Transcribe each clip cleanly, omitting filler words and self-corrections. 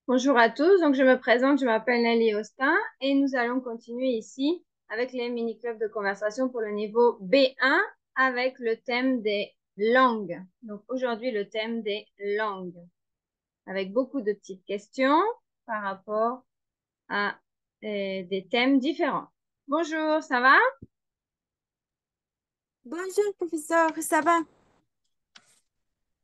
Bonjour à tous, donc je me présente, je m'appelle Nelly Austin et nous allons continuer ici avec les mini-clubs de conversation pour le niveau B1 avec le thème des langues. Donc aujourd'hui le thème des langues avec beaucoup de petites questions par rapport à des thèmes différents. Bonjour, ça va? Bonjour, professeur, ça va?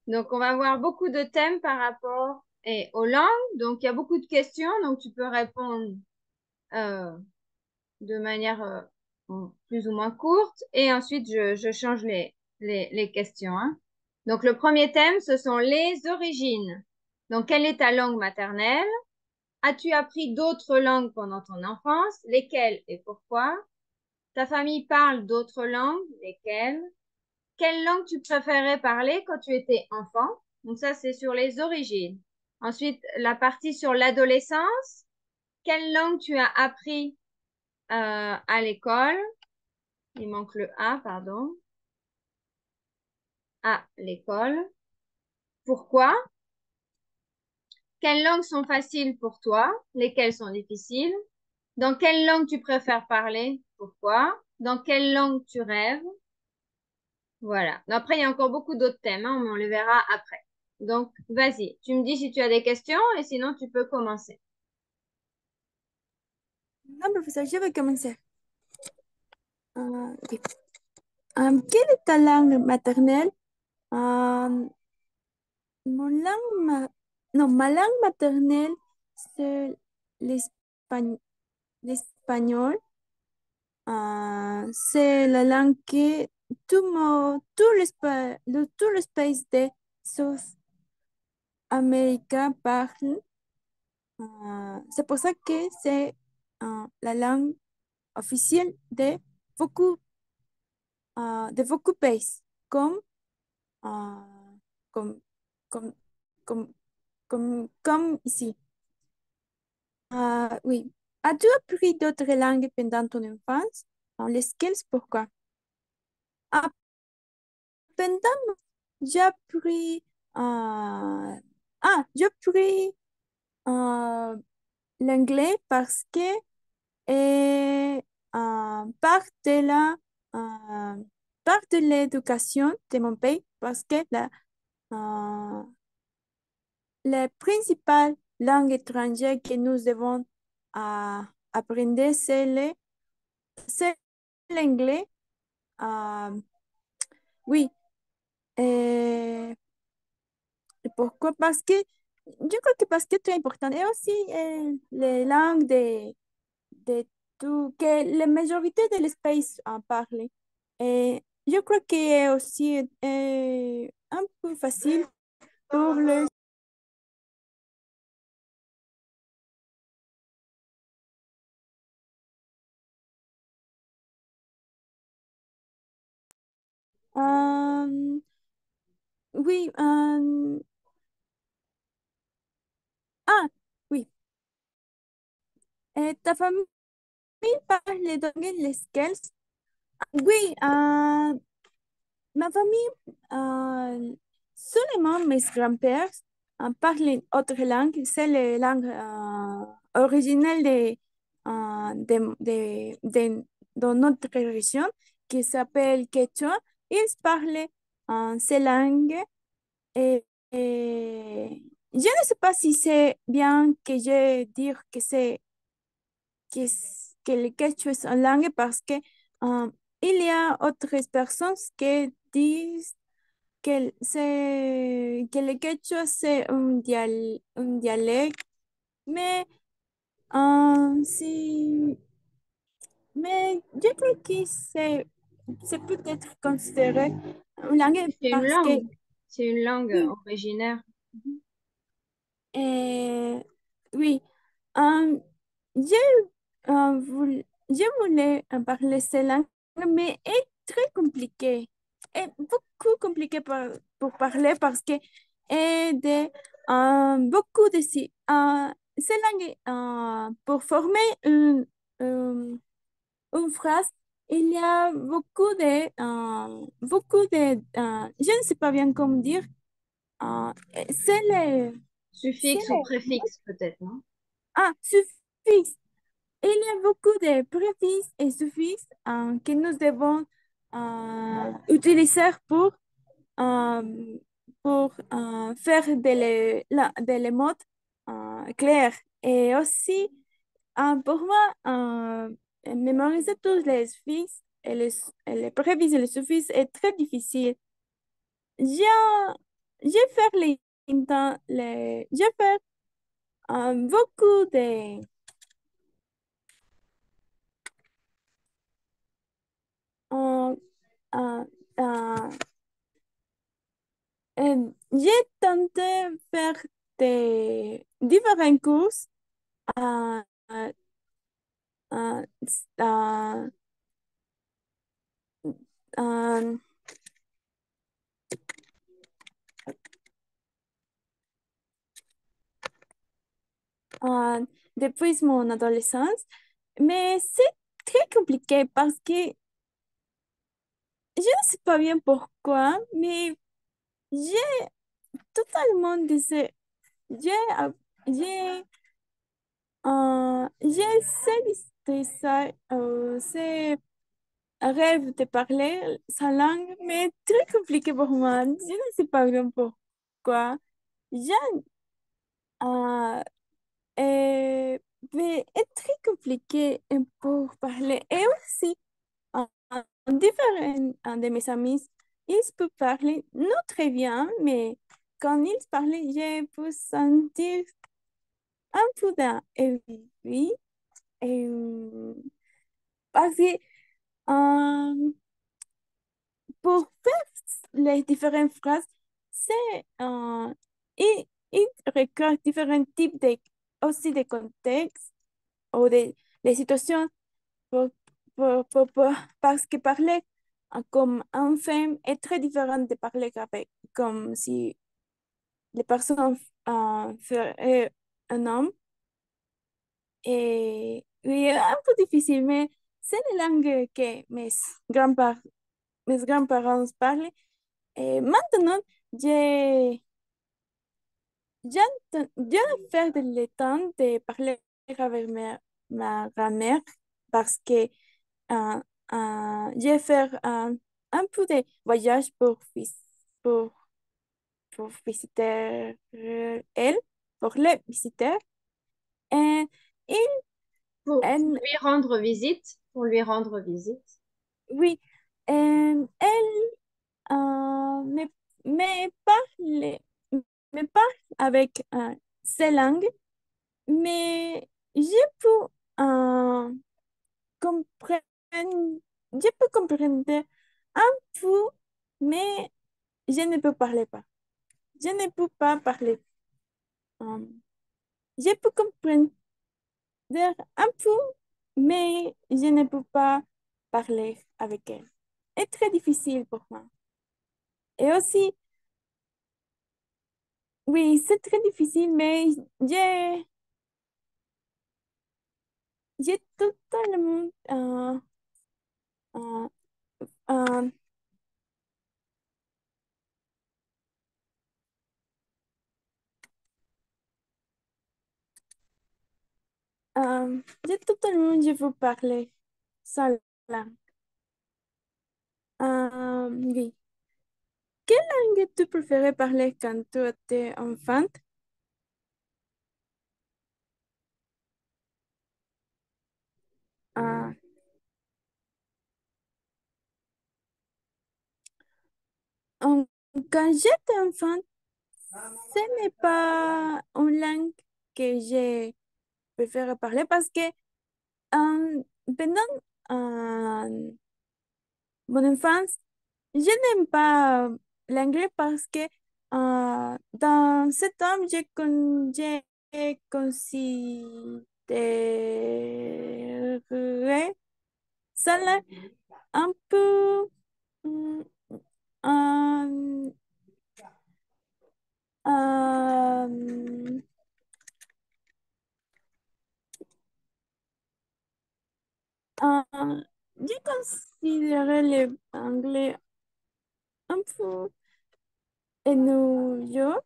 Donc on va voir beaucoup de thèmes par rapport aux langues. Donc il y a beaucoup de questions, donc tu peux répondre euh, de manière plus ou moins courte et ensuite je change les questions, hein. Donc le premier thème, ce sont les origines. Donc quelle est ta langue maternelle? As-tu appris d'autres langues pendant ton enfance? Lesquelles et pourquoi? Ta famille parle d'autres langues? Lesquelles? Quelle langue tu préférais parler quand tu étais enfant? Donc ça, c'est sur les origines. Ensuite, la partie sur l'adolescence. Quelle langue tu as appris à l'école? Il manque le A, pardon. À l'école. Pourquoi? Quelles langues sont faciles pour toi? Lesquelles sont difficiles? Dans quelle langue tu préfères parler? Pourquoi? Dans quelle langue tu rêves? Voilà. Après, il y a encore beaucoup d'autres thèmes, hein, mais on les verra après. Donc, vas-y. Tu me dis si tu as des questions et sinon tu peux commencer. Non, professeur, je vais commencer. Ok. ¿Quelle est ta langue maternelle? Euh, non, ma langue maternelle, c'est l'espagnol. C'est la langue que tout le pays de Sud-Amérique parle. C'est pour ça que c'est la langue officielle beaucoup, de beaucoup de pays, comme, ah, comme, comme, comme, comme ici. Oui. As-tu appris d'autres langues pendant ton enfance? Lesquelles, pourquoi? Ah, pendant, j'ai appris, j'ai appris l'anglais parce que part de euh, part de l'éducation de mon pays, parce que euh, la principale langue étrangère que nous devons apprendre, c'est l'anglais. Euh, oui. Et pourquoi? Parce que je crois que parce que c'est important. Et aussi les langues de tout, que la majorité de l'espèce en parle. Et je crois que est aussi un peu facile pour les... Euh, oui, oui. Ta famille parle d'anglais lesquels? Oui, ma famille, seulement mes grands-pères parlent autre langue, c'est la langue originelle de notre région qui s'appelle Quechua. Ils parlent ces langues et je ne sais pas si c'est bien que je dire que le quechua est une langue parce que il y a d'autres personnes qui disent que le quechua c'est un dialecte, mais, si, mais je crois que c'est peut-être considéré une langue C'est une parce que, langue. C'est une langue oui, originaire. euh, oui, euh, je, je voulais parler cette langue, mais est très compliqué. Est beaucoup compliqué pour parler parce que beaucoup de cette langue, pour former euh, une phrase, il y a je ne sais pas bien comment dire, c'est C'est Suffixe ou préfixe, peut-être, non? suffixe. Il y a beaucoup de préfixes et suffixes que nous devons utiliser euh, faire des mots clairs. Et aussi, pour moi, mémoriser tous les suffixes et les préfixes et les suffixes est très difficile. J'ai j'ai fait j'ai fait beaucoup euh, euh, euh, j'ai tenté faire des différents cours euh, euh, euh, euh, euh, euh, depuis mon adolescence, mais c'est très compliqué parce que je ne sais pas bien pourquoi, mais j'ai totalement des j'ai j'ai j'ai ce rêve de parler sa langue, mais très compliqué pour moi. Je ne sais pas bien pourquoi. J'ai euh, euh, mais est très compliqué pour parler. Et aussi, en, en différents de mes amis, ils peuvent parler non très bien, mais quand ils parlent, je peux sentir un peu d'envie. Euh, Parce que pour faire les différentes phrases, c'est il requiert différents types aussi de contexte ou de situations pour- parce que parler comme un femme est très différent de parler comme si les personnes feraient un homme. Et oui, est un peu difficile, mais c'est la langue que mes grands-parents parlent. Et maintenant, j'ai j'ai fait le temps de parler avec ma grand-mère parce que euh, j'ai fait un peu de voyage pour, pour visiter elle, pour les visiter. Et il, Pour elle- lui rendre visite, pour lui rendre visite. oui, elle me, me parle avec ces langues, mais je peux comprendre, je peux comprendre un peu, mais je ne peux parler pas. Je ne peux pas parler. Euh, je peux comprendre un peu, mais je ne peux pas parler avec elle. C'est très difficile pour moi. Et aussi, oui, c'est très difficile, mais j'ai j'ai totalement euh, euh, j'ai totalement, je veux parler ça là. Oui. Quelle langue tu préférais parler quand tu étais enfant? Ah, en- Quand j'étais enfant, ce n'est pas une langue que j'ai préféré parler parce que pendant mon enfance, je n'aime pas l'anglais parce que dans ce temps, j'ai considéré ça là un peu mm, euh, euh, euh, j'ai considéré l'anglais un peu ennuyeux.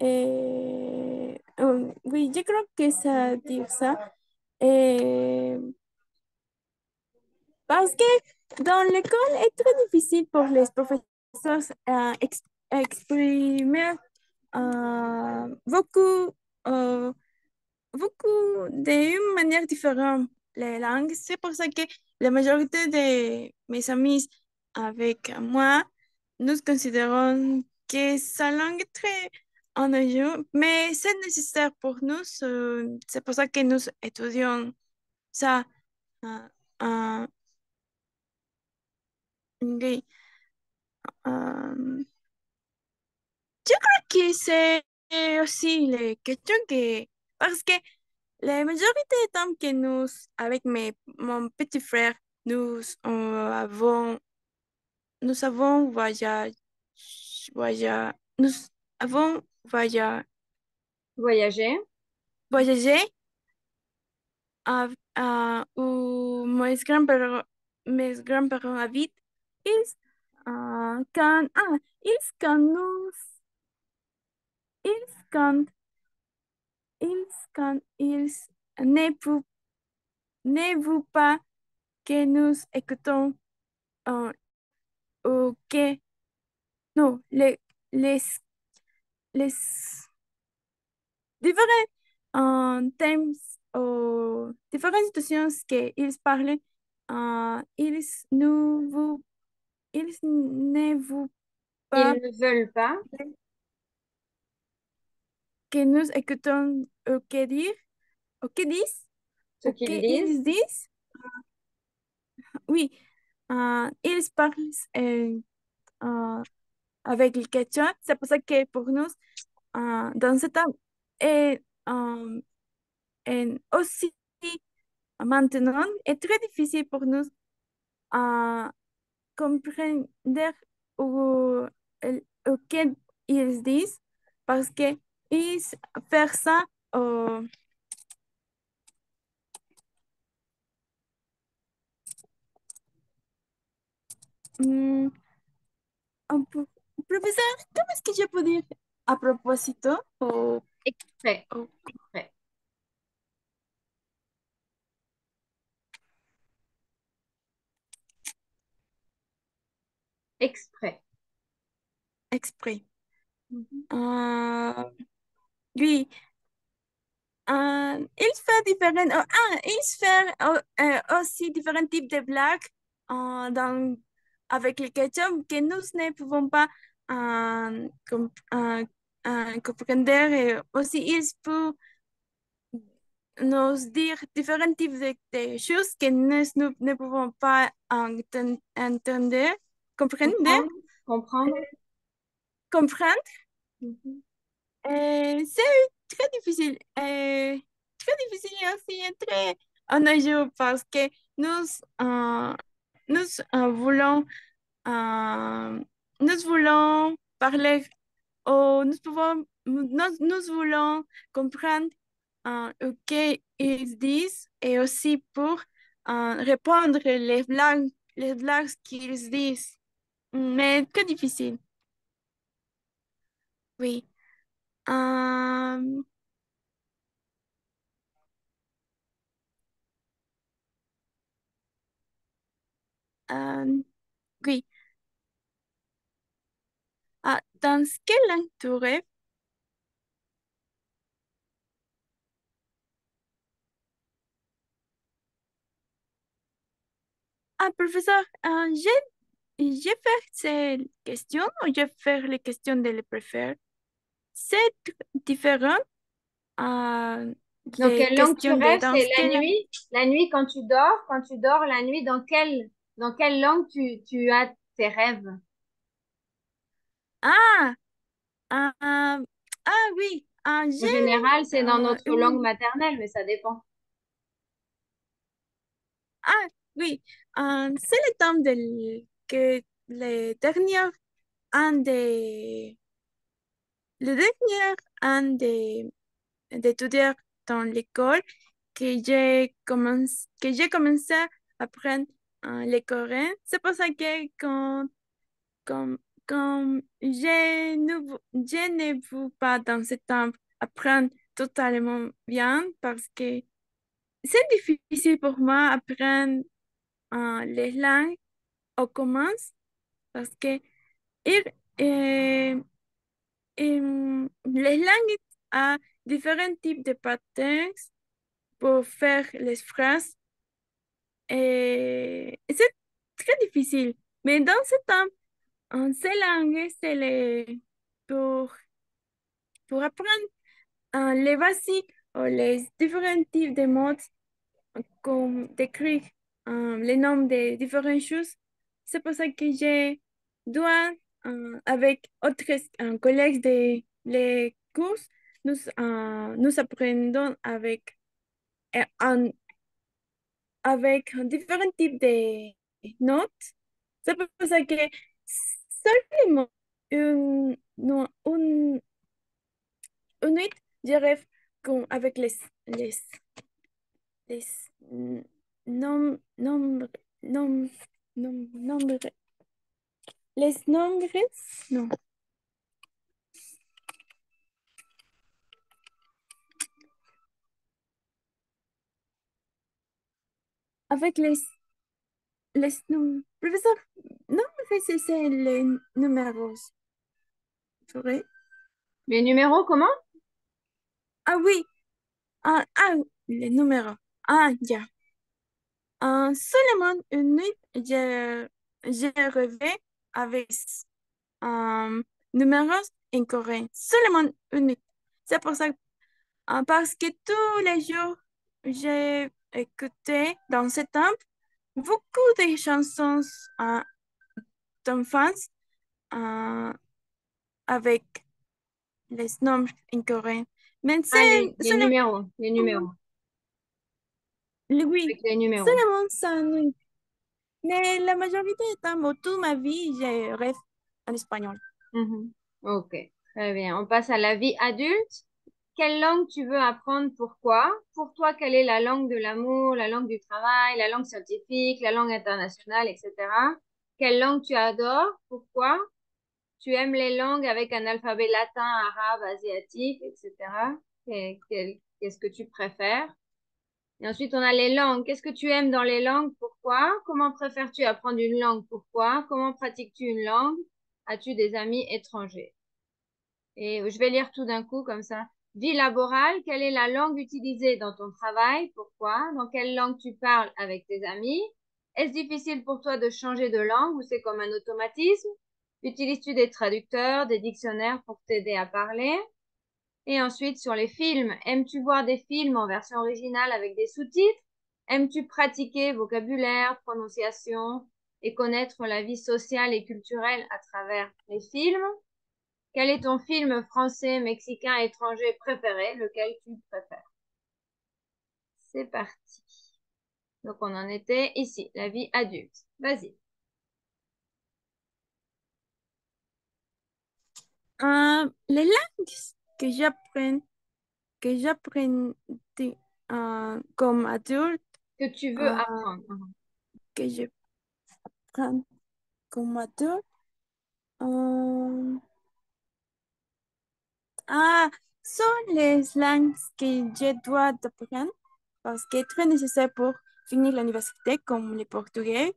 Et Oui, je crois que ça dit ça. Et parce que dans l'école, est très difficile pour les professeurs exprimer beaucoup, euh, beaucoup d'une manière différente les langues. C'est pour ça que la majorité de mes amis avec moi, nous considérons que sa langue est très ennuyeuse, mais c'est nécessaire pour nous. C'est pour ça que nous étudions ça. euh, euh, oui. Euh, yo creo que c'est aussi les questions que... Parce que la majorité du temps que nous, avec mon petit frère, nous avons nous avons Voyager. voyagé où mes grands-parents habitent. Ils, quand, ils, quand nous, ils, quand, ils ne vous, ne vous pas que nous écoutons euh, ou que, non, les, les différents thèmes ou différentes situations qu'ils parlent, ils ils ne vous Ils pas ne veulent pas que nous écoutons ou que disent, ce ou qu'ils que ils disent. disent. Oui, ils parlent euh, euh, avec le quechua. C'est pour ça que pour nous, dans ce temps, et, aussi maintenant, est très difficile pour nous à comprendre ou, ou que ils disent parce que ils font ça mm, un peu- profesor, ¿cómo es que yo puedo ir a propósito? Exprès. O Exprès. Exprès. exprès. Mhm. Ah, oui, il fait il fait aussi différents types de blagues avec le ketchup que nous ne pouvons pas comprendre. Et aussi, il peut nous dire différents types de choses que nous ne pouvons pas entender, comprendre, Comprendre. Comprendre. comprendre. Mhm. C'est très difficile. Très difficile et aussi très ennuyeux parce que nous, euh, nous voulons, euh, nous voulons parler ou nous voulons comprendre ce qu'ils disent et aussi pour répondre les blagues qu'ils disent. Mais très difficile, oui. Euh, euh, oui. Dans quelle langue tu rêves? Professeur, je fais ces questions ou je fais les questions de les préfère. C'est différent Donc, des quelle langue tu questions de rêves? dans C'est la quelle langue. nuit. La nuit quand tu dors la nuit, dans quelle langue tu as tes rêves? Ah, ah, oui, En j'ai général, c'est dans notre langue une... maternelle, mais ça dépend. Ah, oui, c'est le temps que les dernières ans les dernières ans d'étudier dans l'école que j'ai commencé à apprendre le coréen. C'est pour ça que comme, comme je ne veux pas dans ce temps apprendre totalement bien parce que c'est difficile pour moi apprendre les langues au commence parce que ir- euh, les langues ont différents types de patterns pour faire les phrases et c'est très difficile. Mais dans ce temps, en ces langues, c'est pour apprendre les basiques ou les différents types de mots comme d'écrire les noms de différentes choses. C'est pour ça que je dois, avec autres collègues de les cours, nous apprenons euh, un- avec différents types de notes. C'est pour ça que seulement une nuit, je rêve avec les nombres, nom- nombres, les nombres, non, avec les nombres. Professeur, non, c'est les numéros, vrai? Les numéros, comment? Ah oui, les numéros. Ah, ya. Seulement une nuit, j'ai rêvé avec um, numéros incorrects. Seulement une nuit. C'est pour ça, parce que tous les jours, j'ai écouté dans ce temps beaucoup de chansons euh, d'enfance euh, avec les nombres incorrects. Mais Ah, c'est les numéros, les numéros. oui, Avec les numéros. seulement ça. Oui. Mais la majorité du temps, toute ma vie, je rêve en espagnol. Mhm. Ok, très bien. On passe à la vie adulte. Quelle langue tu veux apprendre? Pourquoi? Pour toi, quelle est la langue de l'amour, la langue du travail, la langue scientifique, la langue internationale, etc. Quelle langue tu adores? Pourquoi? Tu aimes les langues avec un alphabet latin, arabe, asiatique, etc. Qu'est-ce que tu préfères? Et ensuite, on a les langues. Qu'est-ce que tu aimes dans les langues? Pourquoi? Comment préfères-tu apprendre une langue? Pourquoi? Comment pratiques-tu une langue? As-tu des amis étrangers? Et je vais lire tout d'un coup comme ça. Vie laborale, quelle est la langue utilisée dans ton travail? Pourquoi? Dans quelle langue tu parles avec tes amis? Est-ce difficile pour toi de changer de langue ou c'est comme un automatisme? Utilises-tu des traducteurs, des dictionnaires pour t'aider à parler? Et ensuite, sur les films, aimes-tu voir des films en version originale avec des sous-titres? Aimes-tu pratiquer vocabulaire, prononciation et connaître la vie sociale et culturelle à travers les films? Quel est ton film français, mexicain, étranger préféré? Lequel tu préfères? C'est parti. Donc, on en était ici, la vie adulte. Vas-y. Les langues que j'apprends comme adulte, Que tu veux euh, apprendre. Mhm. que j'apprends comme adulte, euh, ah, sont les langues que je dois apprendre parce que c'est très nécessaire pour finir l'université, comme le portugais,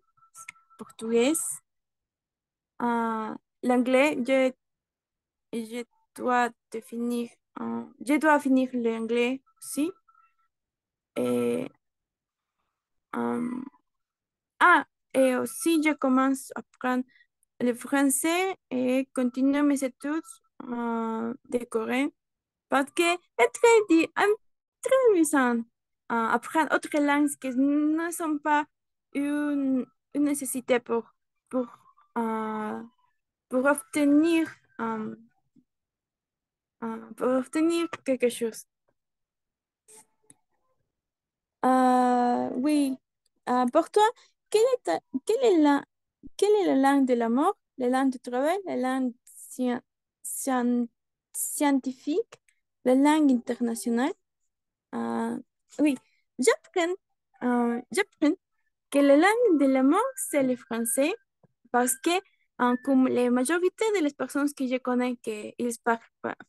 l'anglais, je dois définir, je dois finir l'anglais aussi. Et, euh, ah, et aussi je commence à apprendre le français et continuer mes études de coréen parce que c'est très amusant apprendre autres langues qui ne sont pas une, une nécessité pour, euh, pour obtenir, euh, pour obtenir quelque chose. Oui. Pour toi, quelle est, quelle est quelle est la langue de l'amour, la langue du travail, la langue scien- scientifique, la langue internationale? Euh, oui, j'apprends, j'apprends que la langue de l'amour, c'est le français parce que comme la majorité de las personnes que je connais qui ils parlent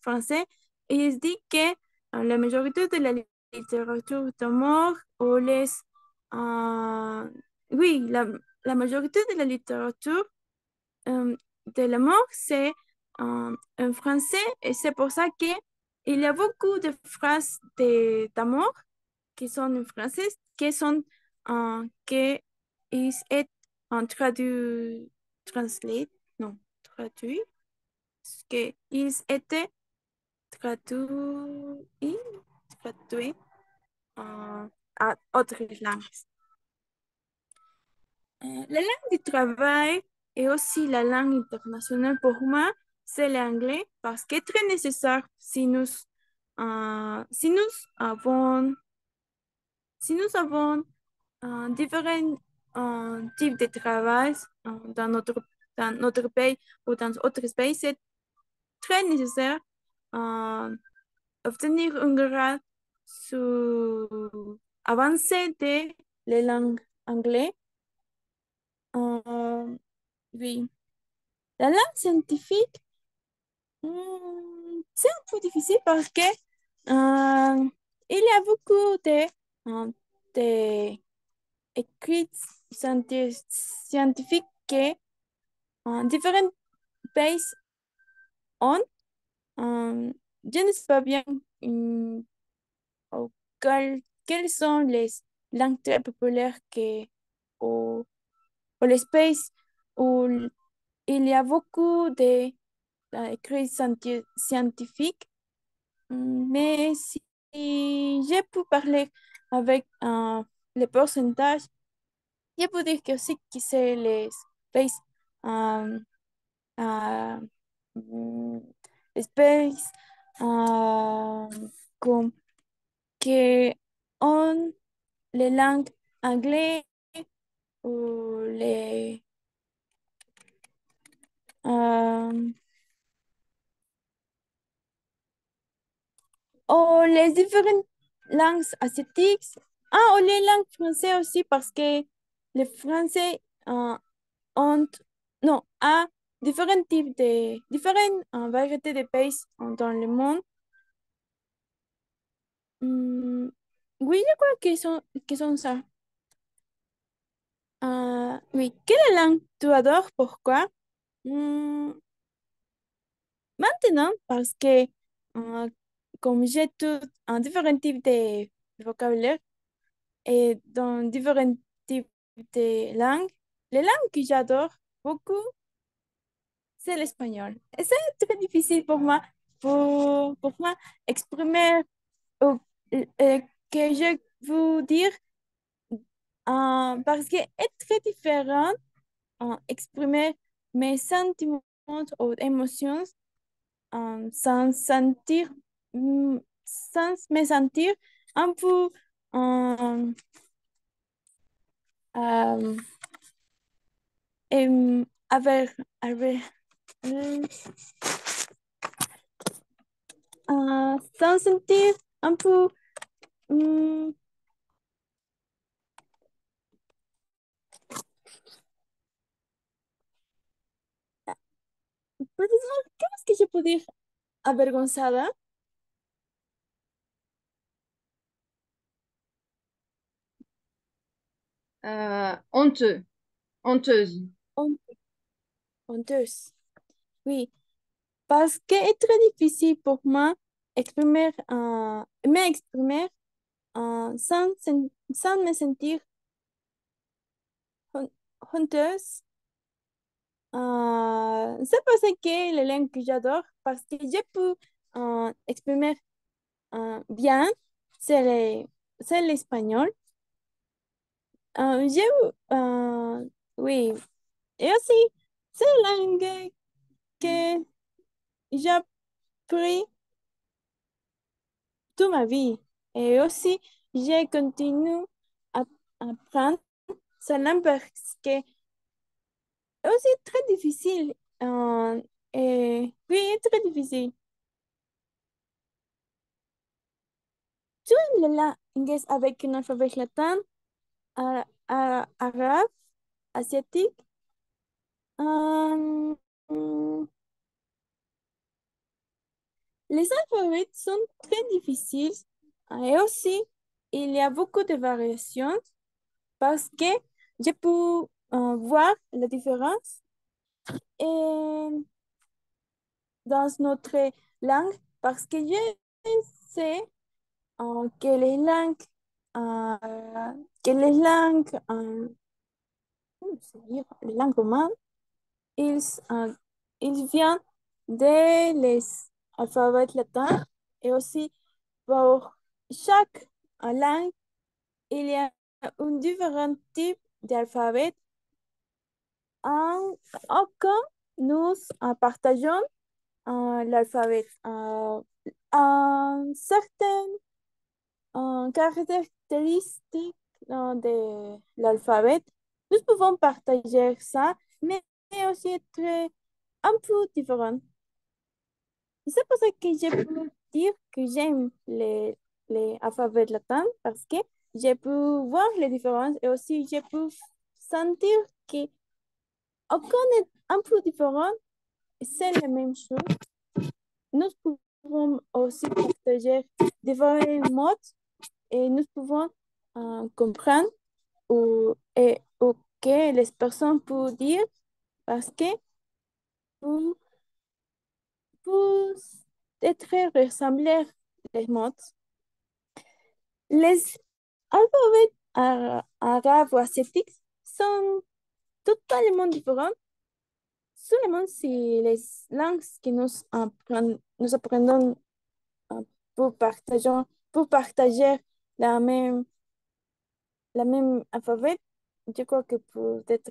français, ils disent que la majorité de la littérature d'amour ou euh, oui, la majorité de la littérature de l'amour, c'est en français et c'est pour ça que il y a beaucoup de phrases d'amour qui sont en français, qui sont que ils est en non, traduit, que ils étaient traduits, traduits à autres langues. La langue du travail et aussi la langue internationale pour moi, c'est l'anglais parce que c'est très nécessaire si nous avons, si nous avons différents types de travail dans notre pays ou dans d'autres pays, c'est très nécessaire obtenir un grade avancé de la langue anglaise. Euh, oui. La langue scientifique, c'est un peu difficile parce que il y a beaucoup de écrits scientifiques que différents pays ont. Euh, je ne sais pas bien au quelles sont les langues très populaires au, au les pays où il y a beaucoup de écrits scientifiques. Mais si j'ai pu parler avec les pourcentages, je peux dire que aussi que c'est les pays, euh, euh, mm, les pays euh, comme que ont les langues anglais ou euh, les différentes langues asiatiques. Ah, ou les langues françaises aussi, parce que les Français ont, non, a différentes variétés de pays dans le monde. Hmm, oui, je crois que sont ça. Oui, quelle langue tu adores? Pourquoi? Hmm, maintenant, parce que comme j'ai tout un différent type de vocabulaire, et dans différents types de langues. Les langues que j'adore beaucoup, c'est l'espagnol. Et c'est très difficile pour moi, pour moi, exprimer que je veux dire, parce que est très différent exprimer mes sentiments ou émotions sans sentir, sans me sentir un peu euh, euh, a ver, mm, sans sentir un peu, mm, ¿puedes decir qué más que yo puedo ir avergonzada? Honteux, honteuse. Hon- Honteuse. Oui, parce que est très difficile pour moi m'exprimer sans me sentir honteuse. C'est parce que la langue que j'adore, parce que je peux exprimer bien, c'est c'est l'espagnol. J'ai, oui, et aussi, c'est la langue que j'ai appris toute ma vie. Et aussi, j'ai continué à apprendre cette langue parce que c'est aussi très difficile. Et oui, très difficile. Tu aimes la langue avec un alphabet latin, arabe, asiatique? Euh, hmm, Les alphabets sont très difficiles et aussi il y a beaucoup de variations parce que je peux voir la différence et dans notre langue parce que je sais que euh, comment se dit, les langues romanes, ils, euh, ils viennent des les alphabets latins et aussi pour chaque langue, il y a un différent type d'alphabet en aucun nous partageons l'alphabet. Un certain caractéristique de l'alphabet. Nous pouvons partager ça, mais aussi être un peu différent. C'est pour ça que je peux dire que j'aime les alphabets latins parce que je peux voir les différences et aussi je peux sentir que aucun est un peu différent, c'est la même chose. Nous pouvons aussi partager différents mots et nous pouvons comprendre ou que les personnes peuvent dire parce que pour, pour être ressembler les mots. Les alphabets arabes ou asiatiques sont totalement différents, seulement si les langues que nous apprenons euh, pour partager, pour partager la même la même alphabet, je crois que peut-être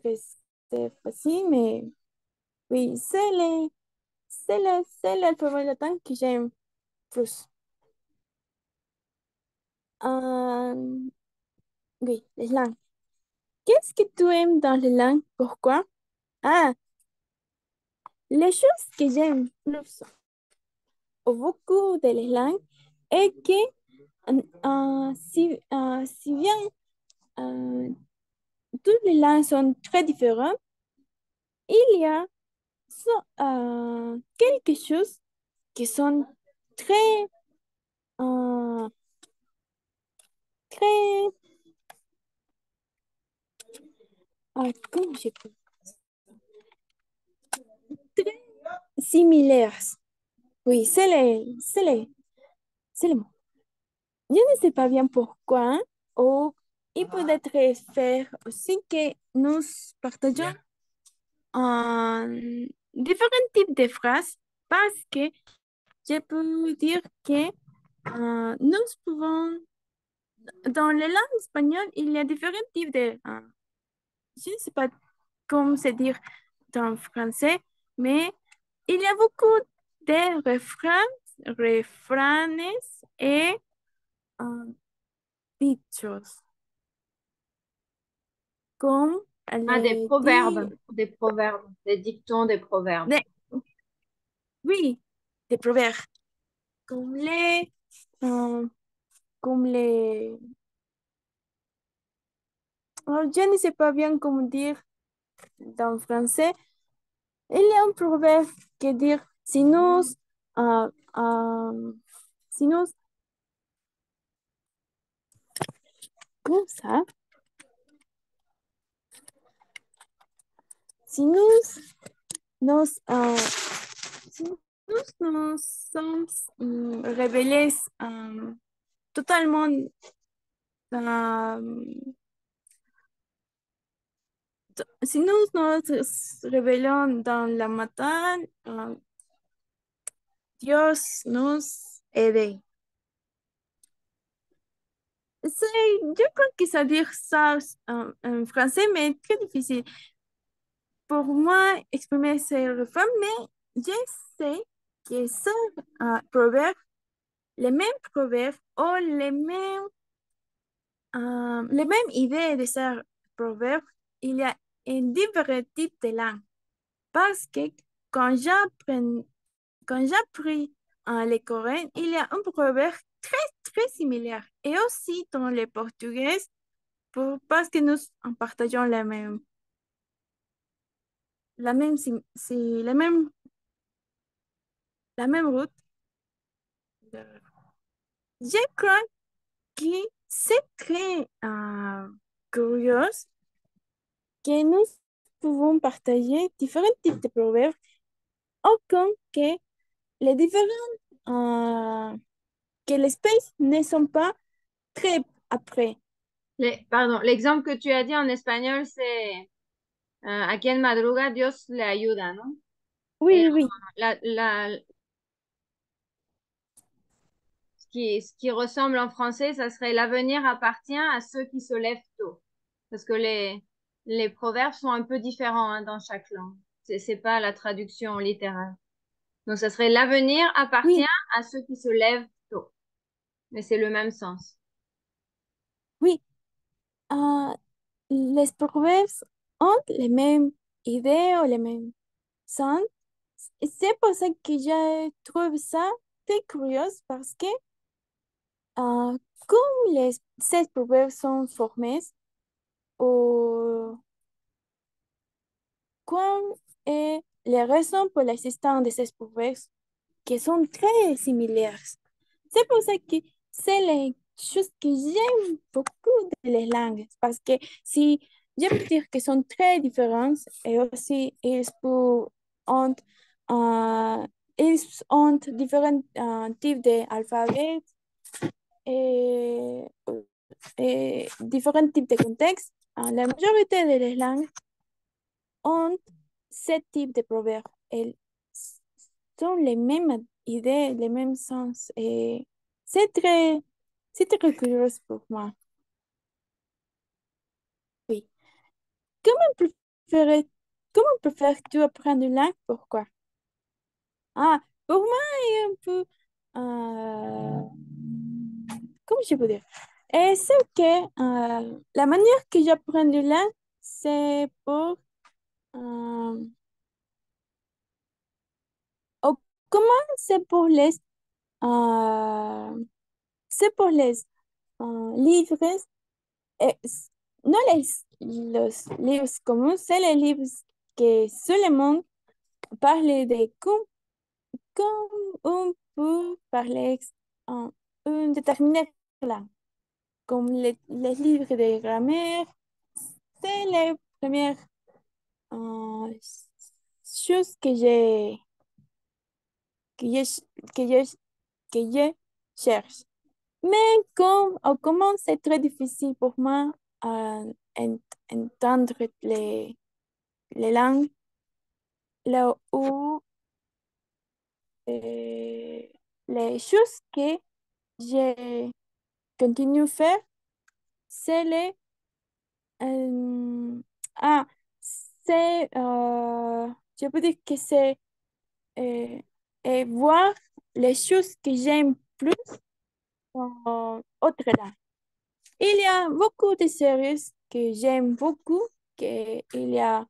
c'est facile, mais oui, c'est l'alphabet latin que j'aime plus. Euh, oui, les langues. Qu'est-ce que tu aimes dans les langues? Pourquoi? Ah, les choses que j'aime plus au beaucoup de les langues est que si bien euh, toutes les langues sont très différentes, il y a quelque chose qui sont très, euh, très, comment je peux, très similaires. Oui, c'est le mot. Je ne sais pas bien pourquoi, hein, ou il peut être faire aussi que nous partageons un différents types de phrases parce que je peux dire que nous pouvons, dans les langues espagnoles, il y a différents types de, je ne sais pas comment se dire en français, mais il y a beaucoup de refranes et euh, dichos, comme Ah, des les proverbes, des dictons, des proverbes. des- oui, des proverbes, comme euh, comme les, je ne sais pas bien comment dire en français. Il y a un proverbe qui dit si nous, euh, euh, si nous, comment ça? Si nos, si nos sommes rebelles totalement, si nous nos rebellons dans la matin, Dios nos aide. Je crois que ça dire ça en français, mais très difficile pour moi exprimer ces réformes, mais je sais que ce proverbe, les mêmes proverbes ou les mêmes idées de ce proverbe, il y a un différent type de langue. Parce que quand quand j'apprends le coréen, il y a un proverbe très, très similaire. Et aussi dans le portugais, parce que nous en partageons la même, la même route. Je crois que c'est très curieux que nous pouvons partager différents types de proverbes, aucun que les différents que les espèces ne sont pas très après. Pardon, l'exemple que tu as dit en espagnol, c'est a quien madruga, Dios le ayuda, ¿no? Et Oui, oui, ce qui ressemble en français, ça serait l'avenir appartient à ceux qui se lèvent tôt. Parce que les proverbes sont un peu différents hein, dans chaque langue. C'est pas la traduction littérale. Donc, ça serait l'avenir appartient oui, à ceux qui se lèvent tôt. Mais c'est le même sens. oui. Ah, les proverbes ont les mêmes idées ou les mêmes sens. Et c'est pour ça que je trouve ça très curieux parce que comme ces proverbes sont formés ou quoi est les raisons pour l'existence de ces proverbes qui sont très similaires. C'est pour ça que c'est les choses que j'aime beaucoup de les langues. Parce que si je peux dire qu'ils sont très différents et aussi ont, euh, ils ont différents types d'alphabet et, et différents types de contextes, la majorité des langues ont ce type de proverbes. Elles sont les mêmes idées, les mêmes sens. Et c'est très, c'est très curieux pour moi. Oui. Comment préférais, comment préfères-tu apprendre une langue? Pourquoi? Ah, pour moi, il est un peu, comment je peux dire? Et c'est que la manière que j'apprends une langue, c'est pour, euh, au- comment c'est pour euh, c'est pour les livres, non los livres communs, c'est les livres que seulement parlent de comme on peut parler en une déterminée langue, comme les livres de grammaire, c'est les premières euh, choses que je, que je, que je cherche. Mais comme au commence, c'est très difficile pour moi à entendre les langues là où euh, les choses que je continue à faire, c'est euh, ah, c'est, je peux dire que c'est voir les choses que j'aime plus en autre langue. Il y a beaucoup de séries que j'aime beaucoup, que il y a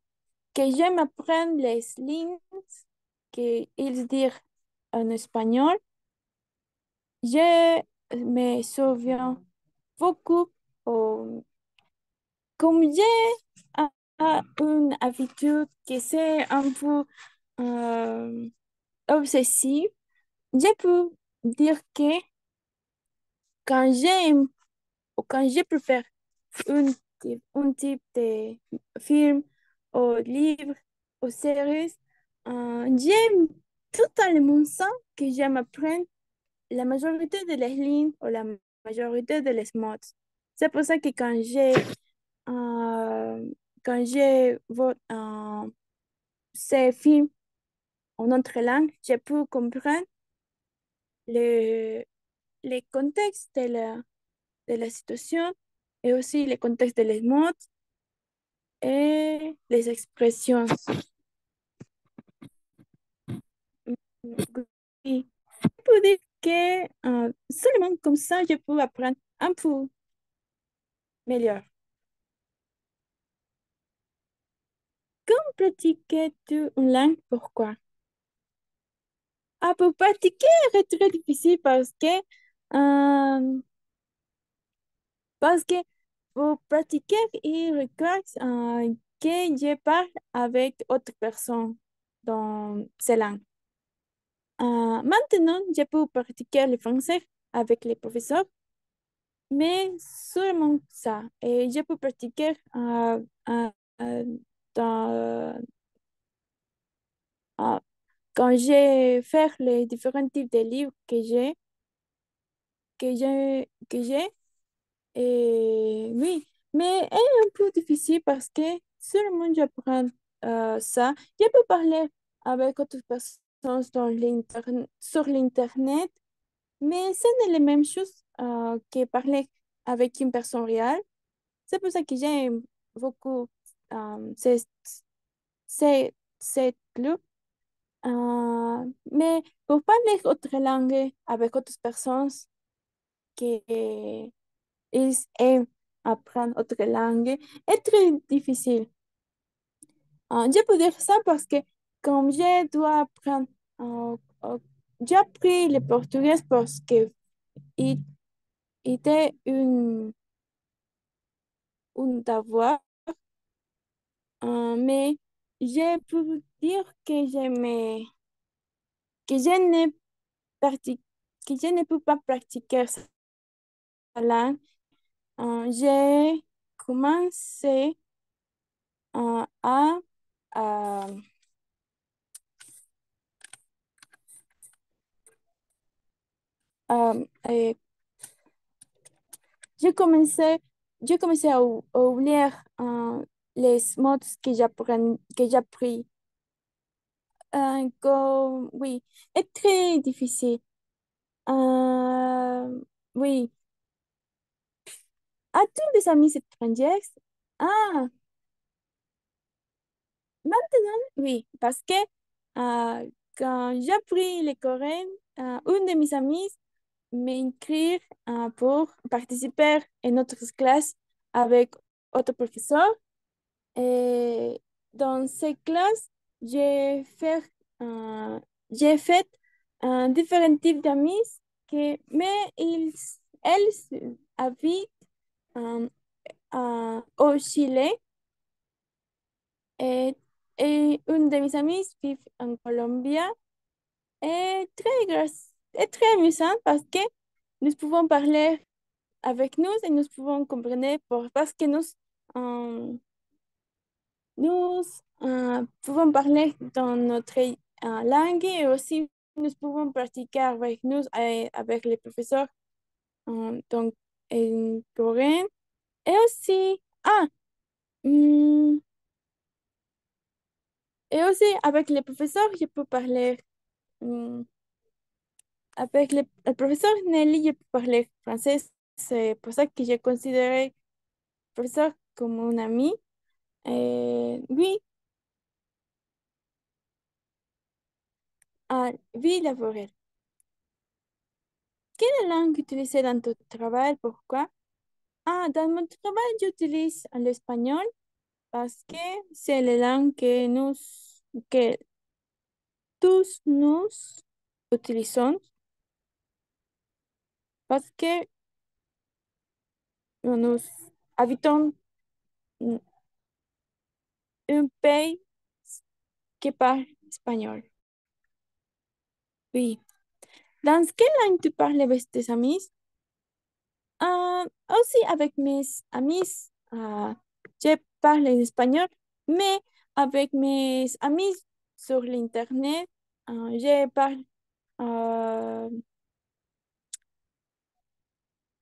que j'aime apprendre les lignes qu'ils disent en espagnol. Je me souviens beaucoup, euh, comme j'ai une habitude que c'est un peu euh, obsessive, je peux dire que quand j'aime ou quand je préfère un type de film ou livre ou série, j'aime totalement ça que j'aime apprendre la majorité de les lignes ou la majorité de les mots. C'est pour ça que quand je vois ces films en autre langue, je peux comprendre le, les contextes de la situation et aussi les contextes de les mots et les expressions. Oui. Je peux dire que seulement comme ça, je peux apprendre un peu meilleur. Quand pratiques-tu une langue? Pourquoi? Ah, pour pratiquer, c'est très difficile euh, parce que pour pratiquer, il requiert que je parle avec autre personne dans ces langues. Maintenant, je peux pratiquer le français avec les professeurs, mais seulement ça. Et je peux pratiquer euh, euh, dans, euh, quand j'ai fait les différents types de livres que j'ai. Et oui, mais elle est un peu difficile parce que seulement j'apprends ça. Je peux parler avec d'autres personnes sur l'Internet, mais ce n'est la même chose que parler avec une personne réelle. C'est pour ça que j'aime beaucoup ces clubs. Mais pour parler autre langue avec d'autres personnes qui aiment apprendre autre langue est très difficile. Je peux dire ça parce que comme je dois apprendre, euh, j'ai appris le portugais parce que il était une devoir, mais je peux dire que je ne pratique, que je ne peux pas pratiquer ça langue. J'ai commencé euh, à, à, à- J'ai commencé, j'ai commencé à oublier les mots que j'ai appris. Oui, est très difficile. Oui. As-tu des amis étrangers? Ah, maintenant, oui, parce que quand j'ai appris le coréen, une de mes amies m'inscrire pour participer à notre classe avec autre professeur. Et dans ces classes, j'ai fait, euh, j'ai fait différents types d'amis mais elles habitent euh, au Chili et, et une de mes amies vit en Colombie. Et très amusant parce que nous pouvons parler avec nous et nous pouvons comprendre parce que euh, nous pouvons parler dans notre langue et aussi nous pouvons pratiquer avec nous, avec les professeurs donc en coréen. Et aussi, hum, et aussi avec les professeurs, je peux parler, hum, avec le professeur Nelly, je peux parler français. C'est pour ça que j'ai considéré le professeur comme un ami. Oui, vie laborale. Quelle langue utilises dans ton travail? Pourquoi? Dans mon travail, j'utilise l'espagnol parce que c'est la langue que tous nous utilisons parce que nous habitons un pays qui parle espagnol. Oui. Dans quelle langue tu parles avec tes amis? Aussi avec mes amis, je parle en espagnol, mais avec mes amis sur l'Internet, je parle, euh,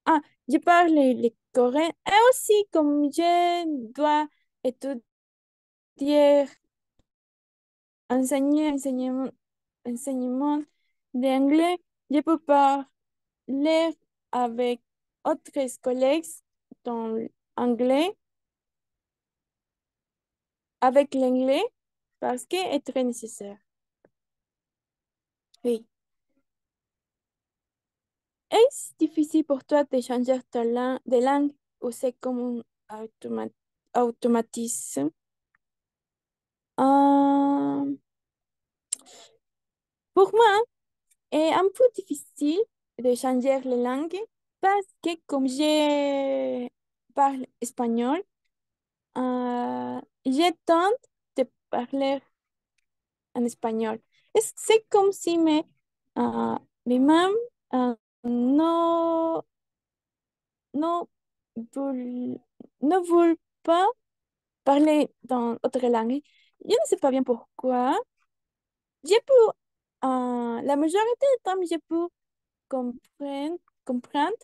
ah, je parle le coréen. Et aussi, comme je dois étudier, enseignement, enseignement d'anglais, je peux parler avec autres collègues dans l'anglais, avec l'anglais, parce que est très nécessaire. Oui. Est-ce difficile pour toi de changer de langue ou c'est comme un automatisme? Euh, pour moi, est un peu difficile de changer la langue parce que comme je parle espagnol, j'ai tendance de parler en espagnol. C'est comme si Ah, mi mamá no, no, veut, ne veut pas parler dans autre langue. Je ne sais pas bien pourquoi. Je peux, la majorité du temps, je peux comprendre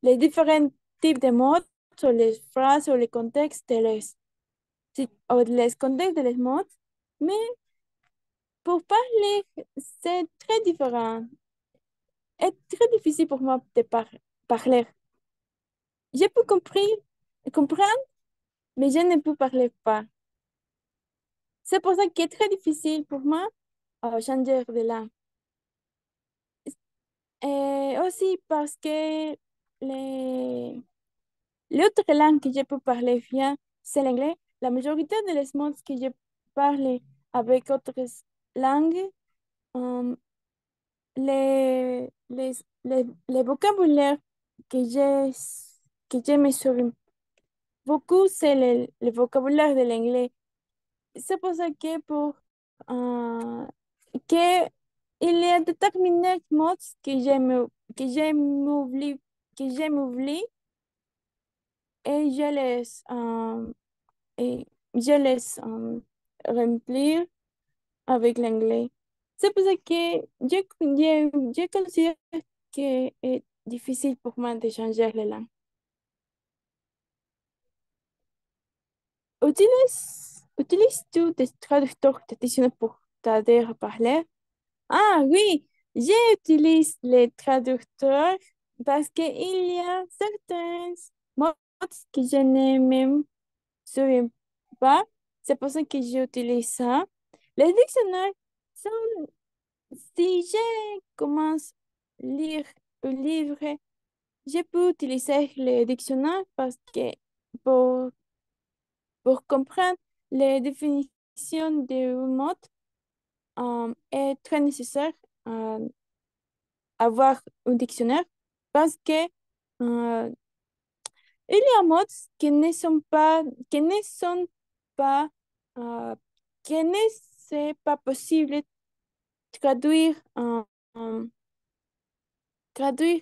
les différents types de mots, ou les phrases, ou les contextes de ou les contextes de les mots. Mais pour parler, c'est très différent. C'est très difficile pour moi de parler. Je peux comprendre, mais je ne peux parler pas. C'est pour ça que c'est très difficile pour moi changer de langue. Et aussi parce que les, l'autre langue que je peux parler bien, c'est l'anglais. La majorité de les mots que je parle avec autres langues, euh, les vocabulaires que je me souviens beaucoup, c'est le vocabulaire de l'anglais. C'est pour ça que euh, que il y a déterminés mots que m'oublie, que je m'oublie et et je les remplir avec l'anglais. C'est pour ça que je considère que c'est difficile pour moi de changer la langue. Utilises-tu des traducteurs traditionnels pour t'aider à parler? Ah oui, j'utilise les traducteurs parce qu'il y a certains mots que je ne me souviens pas. C'est pour ça que j'utilise ça. Les dictionnaires sont, si je commence à lire un livre, je peux utiliser les dictionnaires parce que pour, pour comprendre les définitions de mot, est très nécessaire euh, avoir un dictionnaire parce que euh, il y a mots qui ne sont pas, euh, que ne c'est pas possible de traduire, traduire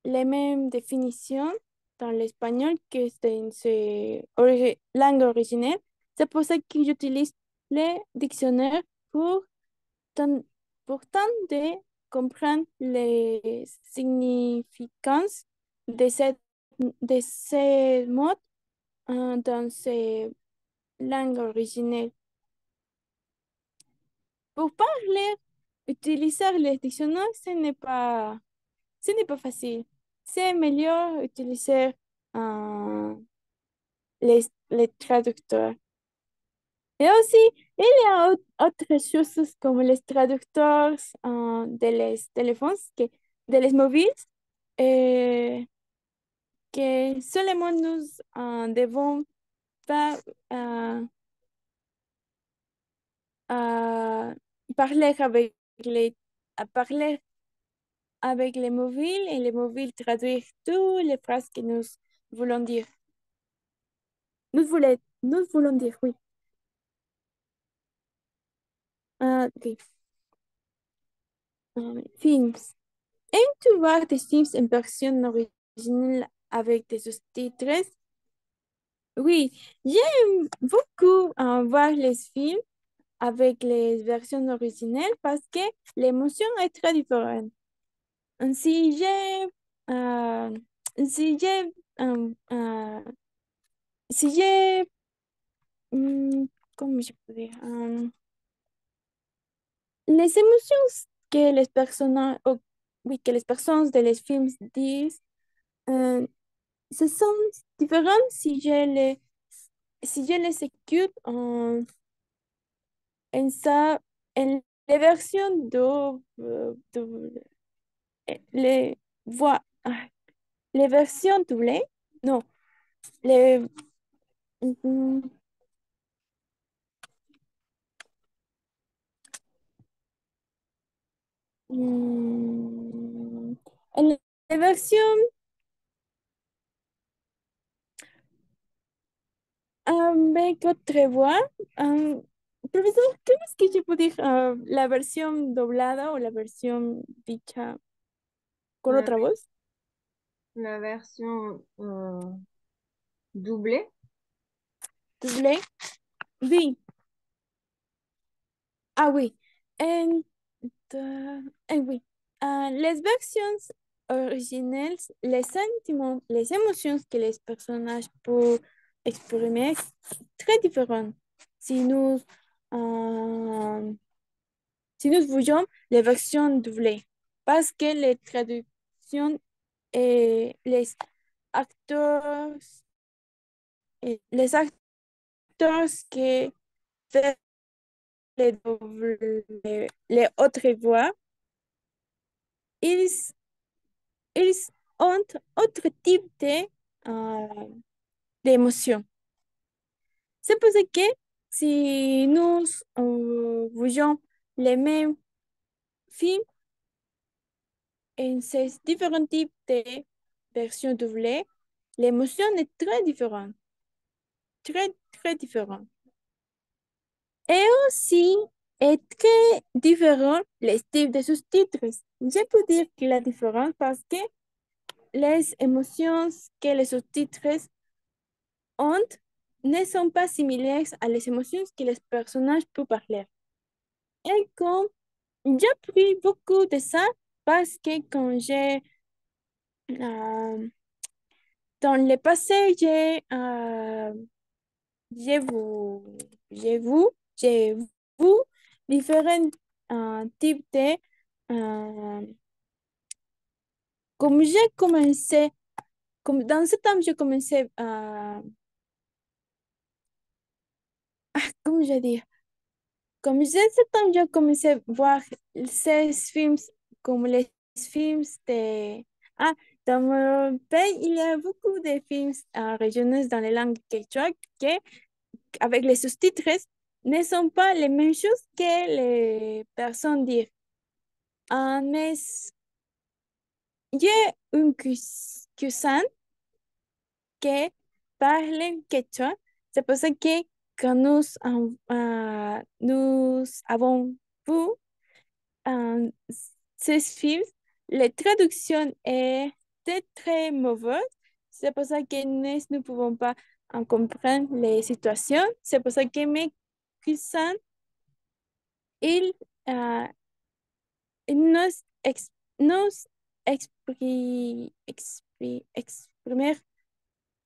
les mêmes définitions dans l'espagnol que dans langue originelle. C'est pour ça que j'utilise les dictionnaires pour, tan- pour tenter de comprendre les significances de, de ces mots dans ces langues originelles. Pour parler, utiliser les dictionnaires, ce n'est pas facile. C'est meilleur utiliser euh, les traducteurs. Et aussi, il y a autres choses comme les traducteurs de les téléphones, de les mobiles, et que seulement nous devons pas à parler à parler avec les mobiles et les mobiles traduire toutes les phrases que nous voulons dire. Nous voulons dire, oui. Ok. Films. Aimes-tu voir des films en version originale avec des sous-titres? Oui, j'aime beaucoup voir les films avec les versions originales parce que l'émotion est très différente. Si j'ai, euh, si j'ai, euh, euh, si j'ai, comment je peux dire, les émotions que les personnages, oui, que les personnes de les films disent, euh, ce sont différentes si je les écoute en ça, en les versions les voix, les versions doublées, non, les, mm, mm, en la versión avec votre voix, Profesor, ¿crees que yo puedo ir a la versión doblada o la versión dicha con La, otra voz? la version doublée. Doble. Oui. Ah oui. En, oui. Les versions originales, les sentiments, les émotions que les personnages peuvent exprimer très différents. Si nous, euh, si nous voyons les versions doublées, parce que les traductions et acteurs, les acteurs qui font les autres voix, ils, ils ont autre type d'émotion. C'est pour ça que si nous voyons les mêmes films en ces différents types de versions doublées, l'émotion est très différente, très, très différente. Et aussi est très différent les styles de sous-titres. Je peux dire que la différence parce que les émotions que les sous-titres ont ne sont pas similaires à les émotions que les personnages peuvent parler. Et comme j'ai appris beaucoup de ça parce que quand euh, dans le passé, j'ai vu, j'ai vu, j'ai vu différents types de, euh, comme j'ai commencé, comme dans ce temps, j'ai commencé comment je dis, comme j'ai ce temps, j'ai commencé à voir ces films comme les films de, ah, dans mon pays, il y a beaucoup de films régionaux dans les langues quechua qui, avec les sous-titres, ne sont pas les mêmes choses que les personnes disent. Mais j'ai une cousin qui parle quechua. C'est pour ça que quand nous avons vu euh, ces films, la traduction est très mauvaise. C'est pour ça que nous ne pouvons pas comprendre les situations. C'est pour ça que mes cousins, ils, euh, ils nous exprimer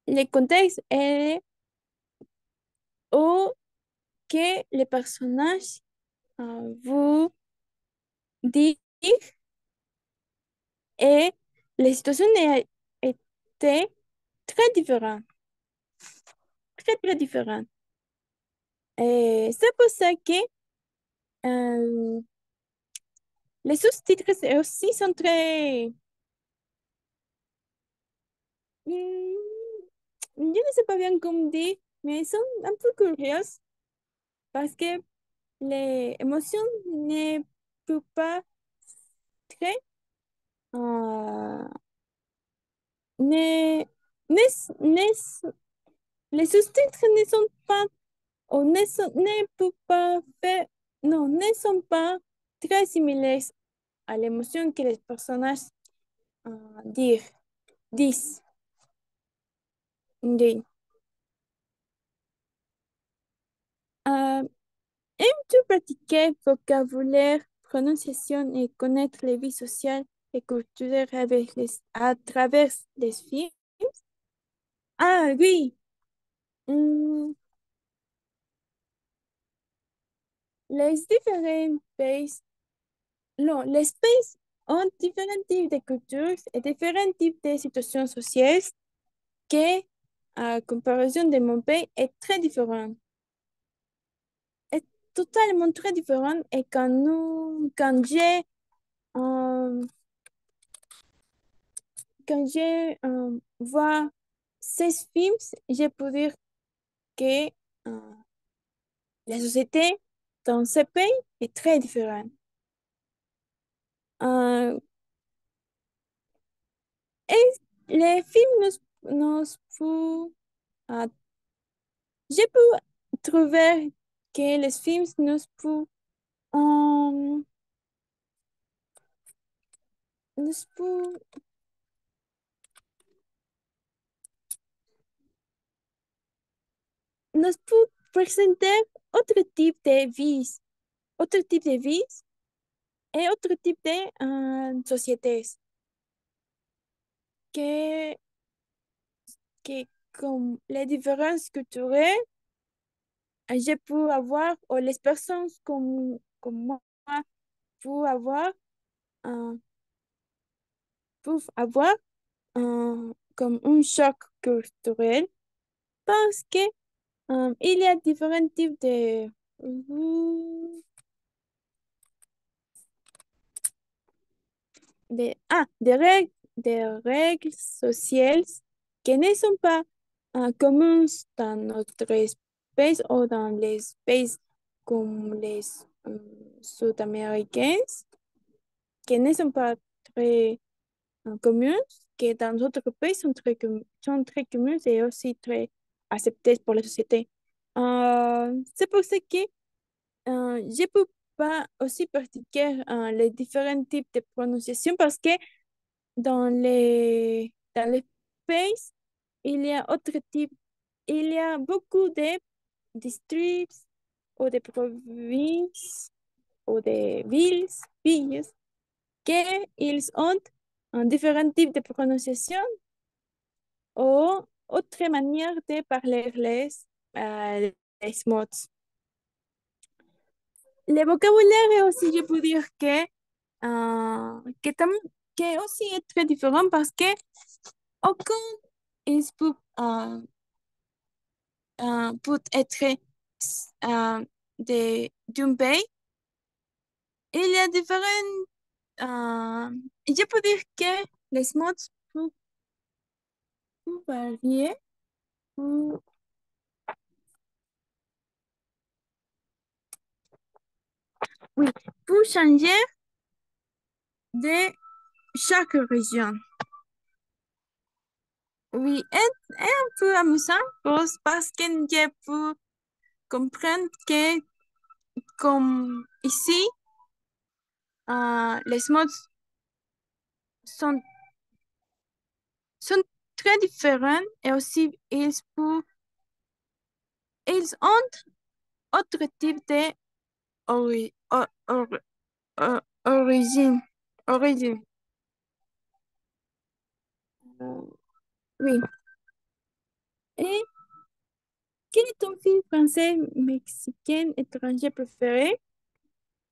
le contexte et ou que les personnages vous disent et les situations étaient très différentes, très, très différentes. Et c'est pour ça que euh, les sous-titres aussi sont très... je ne sais pas bien comment dire, mais ils sont un peu curieux parce que les émotions ne peuvent pas très... euh, ne, ne, les sous-titres ne sont pas, ou ne peuvent pas faire, non, ne sont pas très similaires à l'émotion que les personnages euh, dire- disent. Disent. Euh, aimes-tu pratiquer vocabulaire, prononciation et connaître les vies sociales et culturelles à travers les films? Ah oui, hmm, les différents pays, non, les pays ont différents types de cultures et différents types de situations sociales que, à comparaison de mon pays, est très différent. Est totalement très différent. Et euh, quand j'ai vois ces films, je peux dire que la société dans ce pays est très différente. Euh, et les films nous, euh, je peux trouver que les films um, nous peuvent, nous peuvent présenter autre type de vie, autre type de vie et autre type de sociétés que, que comme les différences culturelles, je peux avoir, ou les personnes comme moi, pour avoir, euh, pour avoir comme un choc culturel parce que il y a différents types des règles sociales qui ne sont pas communes dans notre espèce ou dans les pays comme les Sud-Américains, qui ne sont pas très communes, qui dans d'autres pays sont très communes et aussi très acceptées pour la société. C'est pour ça que je peux pas aussi pratiquer les différents types de prononciation parce que dans les pays, il y a autre type, il y a beaucoup de districts ou de provinces ou de villes qu'ils ont un différent type de prononciation ou autre manière de parler les mots. Le vocabulaire aussi, je peux dire que aussi est très différent parce que aucun il peut être d'un pays. Il y a différents, je peux dire que les mots peuvent varier, ou- oui, pour changer de chaque région. Oui, est un peu amusant parce que je peux comprendre que comme ici, les mots sont, sont très différents et aussi ils ont autre type de ori- o- or- origine. Origine. Euh, oui. Et quel est ton film français, mexicain, étranger préféré?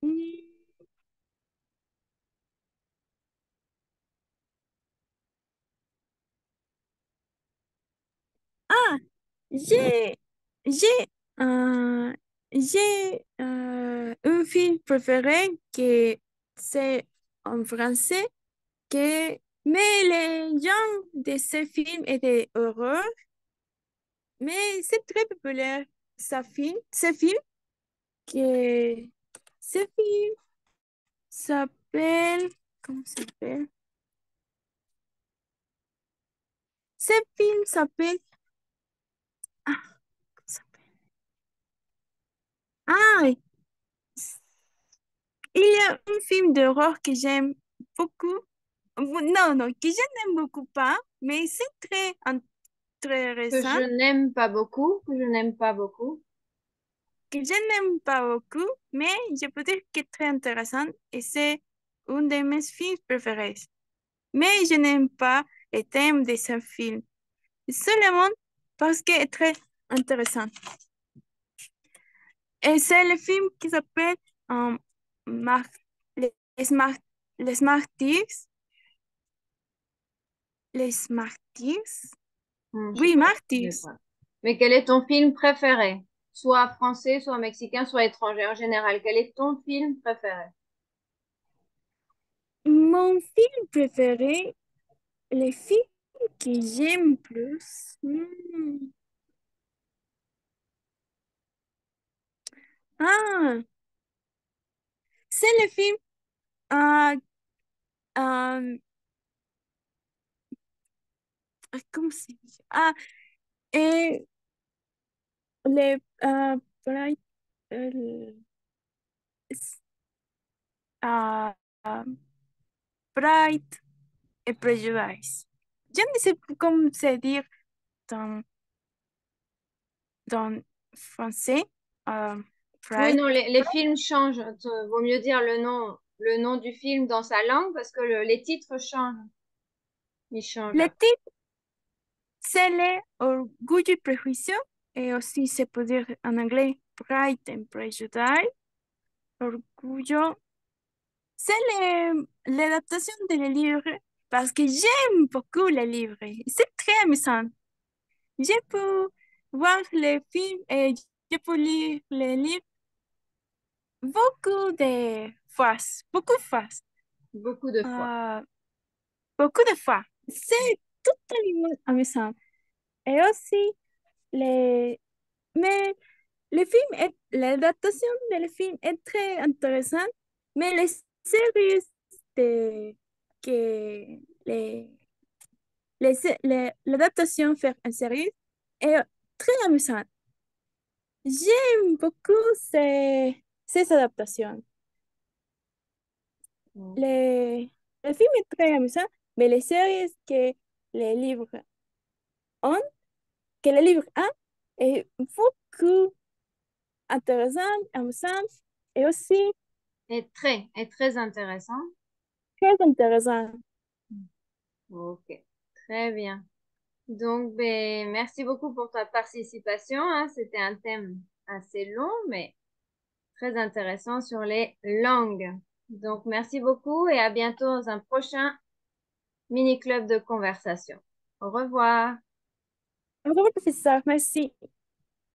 Hmm, Ah, j'ai, j'ai, euh, j'ai un film préféré que c'est en français que, mais les gens de ce film étaient heureux, mais c'est très populaire, ce film que, ce film s'appelle, comment ça s'appelle? Ce film s'appelle, comment ça s'appelle? Ah, il y a un film d'horreur que j'aime beaucoup. Non, non, que je n'aime beaucoup pas, mais c'est très Que récent, je n'aime pas beaucoup, que je n'aime pas beaucoup. que je n'aime pas beaucoup, mais je peux dire que est très intéressant et c'est un de mes films préférés. Mais je n'aime pas le thème de ce film, seulement parce qu'il est très intéressant. Et c'est le film qui s'appelle euh, Mar- les, Mar- les Martyrs. Les Martyrs? Je Oui, connais Martyrs. pas. Mais quel est ton film préféré? Soit français, soit mexicain, soit étranger en général. Quel est ton film préféré? Mon film préféré, les films que j'aime plus. Ah, c'est le film. euh, euh, Comment c'est? Ah, et les Bright. euh, ah, ah, Pride et Prejudice. Je ne sais plus comment se dire dans, dans français. Oui, Pride. non, les films changent. Vaut mieux dire le nom du film dans sa langue parce que les titres changent. Ils changent Le après. titre, c'est les Orgueil et Préjudice. Et aussi, se peut dire en anglais Pride and Prejudice. Orgullo. C'est l'adaptation de les livres parce que j'aime beaucoup les livres. C'est très amusant. Je peux voir les films et je peux lire les livres beaucoup de fois. Beaucoup de fois. Beaucoup de fois. Euh, Beaucoup de fois. C'est totalement amusant. Et aussi, les... mais le film est... l'adaptation de le film est très intéressante, mais les séries de... que l'adaptation faire en série est très amusante. J'aime beaucoup ces adaptations. Ok. Les, le film est très amusant, mais les séries que les livres ont, que les livres ont, est beaucoup intéressant, amusant et aussi Et très intéressant. très intéressant. Ok. Très bien. Donc, ben, merci beaucoup pour ta participation, hein. C'était un thème assez long, mais très intéressant sur les langues. Donc, merci beaucoup et à bientôt dans un prochain mini-club de conversation. Au revoir. Au revoir, professeur. Merci.